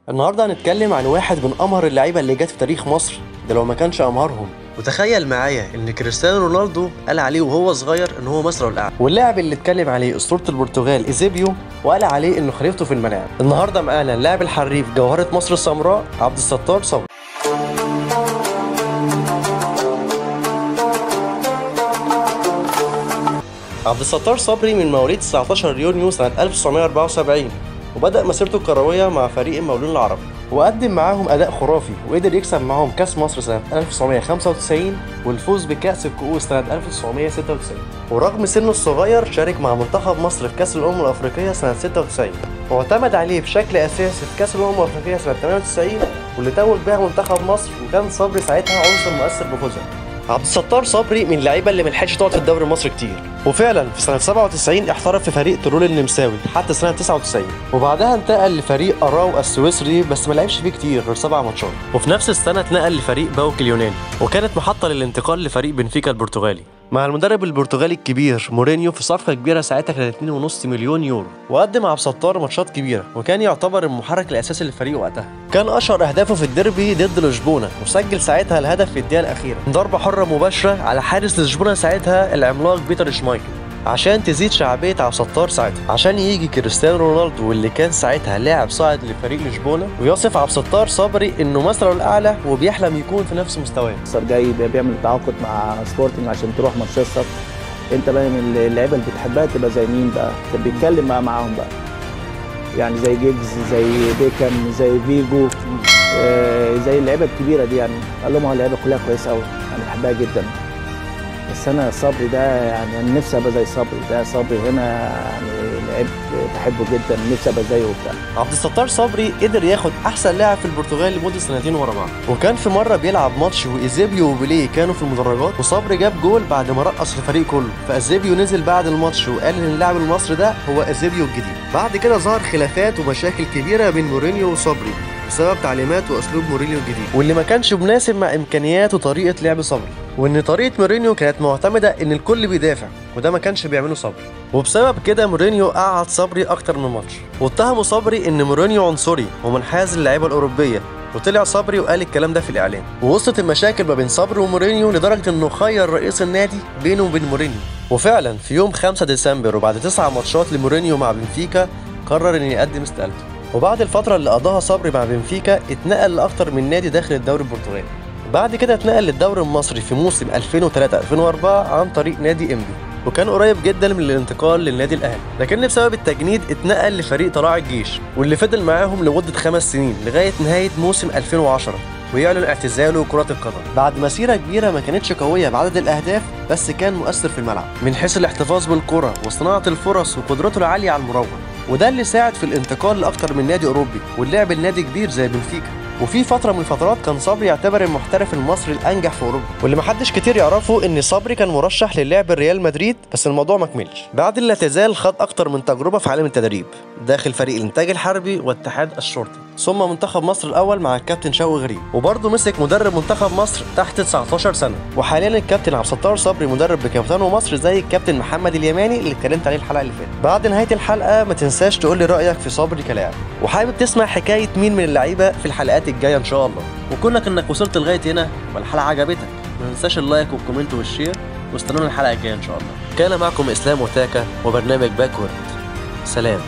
النهارده هنتكلم عن واحد من امهر اللعيبه اللي جت في تاريخ مصر، ده لو ما كانش امهرهم. وتخيل معايا ان كريستيانو رونالدو قال عليه وهو صغير ان هو مصره الاعلى، واللاعب اللي اتكلم عليه اسطوره البرتغال ايزيبيو وقال عليه انه خليفته في الملاعب. النهارده معانا اللاعب الحريف جوهره مصر السمراء عبد الستار صبري. عبد الستار صبري من مواليد 19 يونيو سنة 1974، وبدأ مسيرته الكروية مع فريق المقاولون العرب، وقدم معاهم أداء خرافي وقدر يكسب معاهم كأس مصر سنة 1995 والفوز بكأس الكؤوس سنة 1996. ورغم سنه الصغير شارك مع منتخب مصر في كأس الأمم الأفريقية سنة 96، واعتمد عليه بشكل أساسي في كأس الأمم الأفريقية سنة 98 واللي توج بها منتخب مصر، وكان صبري ساعتها عنصر مؤثر بفوزها. عبد الستار صبري من اللعيبه اللي ملحقش تقعد في الدوري المصري كتير، وفعلا في سنه 97 احترف في فريق ترول النمساوي حتى سنه 99، وبعدها انتقل لفريق اراو السويسري بس ما لعبش فيه كتير غير 7 ماتشات، وفي نفس السنه اتنقل لفريق باوك اليوناني، وكانت محطه للانتقال لفريق بنفيكا البرتغالي مع المدرب البرتغالي الكبير مورينيو في صفقه كبيره ساعتها كانت 2.5 مليون يورو. وقدم عبد الستار ماتشات كبيره وكان يعتبر المحرك الاساسي للفريق وقتها. كان اشهر اهدافه في الديربي ضد لشبونه، وسجل ساعتها الهدف في الدقيقه الاخيره ضربه حره مباشره على حارس لشبونه ساعتها العملاق بيتر شمايكل، عشان تزيد شعبيه عبد الستار ساعتها، عشان يجي كريستيانو رونالدو واللي كان ساعتها لاعب صاعد لفريق لشبونه ويصف عبد الستار صبري انه مثله الاعلى وبيحلم يكون في نفس مستواه. جاي بيعمل تعاقد مع سبورتنج عشان تروح مانشستر. انت بقى من اللعيبه اللي بتحبها تبقى زي مين بقى؟ كان بيتكلم بقى معاهم بقى، يعني زي جيجز، زي بيكام، زي فيجو، زي اللعيبه الكبيره دي. يعني قال لهم اللعيبه كلها كويسه قوي، انا بحبها جدا، بس انا صبري ده يعني انا نفسي ابقى زي صبري ده. صبري هنا يعني لعيب بحبه جدا، نفسي ابقى زيه وبتاع. عبد الستار صبري قدر ياخد احسن لاعب في البرتغال لمده سنتين ورا بعض، وكان في مره بيلعب ماتش وايزيبيو وبيليه كانوا في المدرجات، وصبري جاب جول بعد ما رقص الفريق كله، فايزيبيو نزل بعد الماتش وقال ان اللاعب المصري ده هو ايزيبيو الجديد. بعد كده ظهر خلافات ومشاكل كبيره بين مورينيو وصبري بسبب تعليمات واسلوب مورينيو الجديد، واللي ما كانش مناسب مع امكانيات وطريقه لعب صبري، وان طريقه مورينيو كانت معتمده ان الكل بيدافع، وده ما كانش بيعمله صبري. وبسبب كده مورينيو قعد صبري اكتر من ماتش، واتهموا صبري ان مورينيو عنصري ومنحاز للعيبه الاوروبيه، وطلع صبري وقال الكلام ده في الاعلام. ووصلت المشاكل ما بين صبري ومورينيو لدرجه انه خير رئيس النادي بينه وبين مورينيو. وفعلا في يوم 5 ديسمبر وبعد 9 ماتشات لمورينيو مع بنفيكا قرر ان يقدم استقالته. وبعد الفتره اللي قضاها صبري مع بنفيكا اتنقل لاكتر من نادي داخل الدوري البرتغالي. بعد كده اتنقل للدوري المصري في موسم 2003-2004 عن طريق نادي انبي، وكان قريب جدا من الانتقال للنادي الاهلي، لكن بسبب التجنيد اتنقل لفريق طلائع الجيش، واللي فضل معاهم لمده 5 سنين لغايه نهايه موسم 2010 ويعلن اعتزاله كرة القدم بعد مسيرة كبيرة ما كانتش قوية بعدد الأهداف، بس كان مؤثر في الملعب من حيث الاحتفاظ بالكرة وصناعة الفرص وقدرته العالية على المراوغة، وده اللي ساعد في الانتقال لأكتر من نادي أوروبي واللعب لنادي كبير زي بنفيكا. وفي فترة من الفترات كان صبري يعتبر المحترف المصري الأنجح في أوروبا، واللي محدش كتير يعرفه إن صبري كان مرشح للعب ريال مدريد، بس الموضوع ما كملش. بعد الاعتزال خد أكتر من تجربة في عالم التدريب داخل فريق الإنتاج الحربي واتحاد الشرطة، ثم منتخب مصر الأول مع الكابتن شوقي غريب، وبرضه مسك مدرب منتخب مصر تحت 19 سنة. وحاليا الكابتن عبد الستار صبري مدرب بكابتنه مصر زي الكابتن محمد اليماني اللي اتكلمت عليه الحلقة اللي فاتت. بعد نهاية الحلقة ما تنساش تقول لي رأيك في صبري كلاعب، وحابب تسمع حكاية مين من اللعيبة في الحلقات الجاية إن شاء الله. وكونك إنك وصلت لغاية هنا والحلقة عجبتك ما تنساش اللايك والكومنت والشير، واستنونا الحلقة الجاية إن شاء الله. كان معكم إسلام وتاكا وبرنامج باكورد. سلام.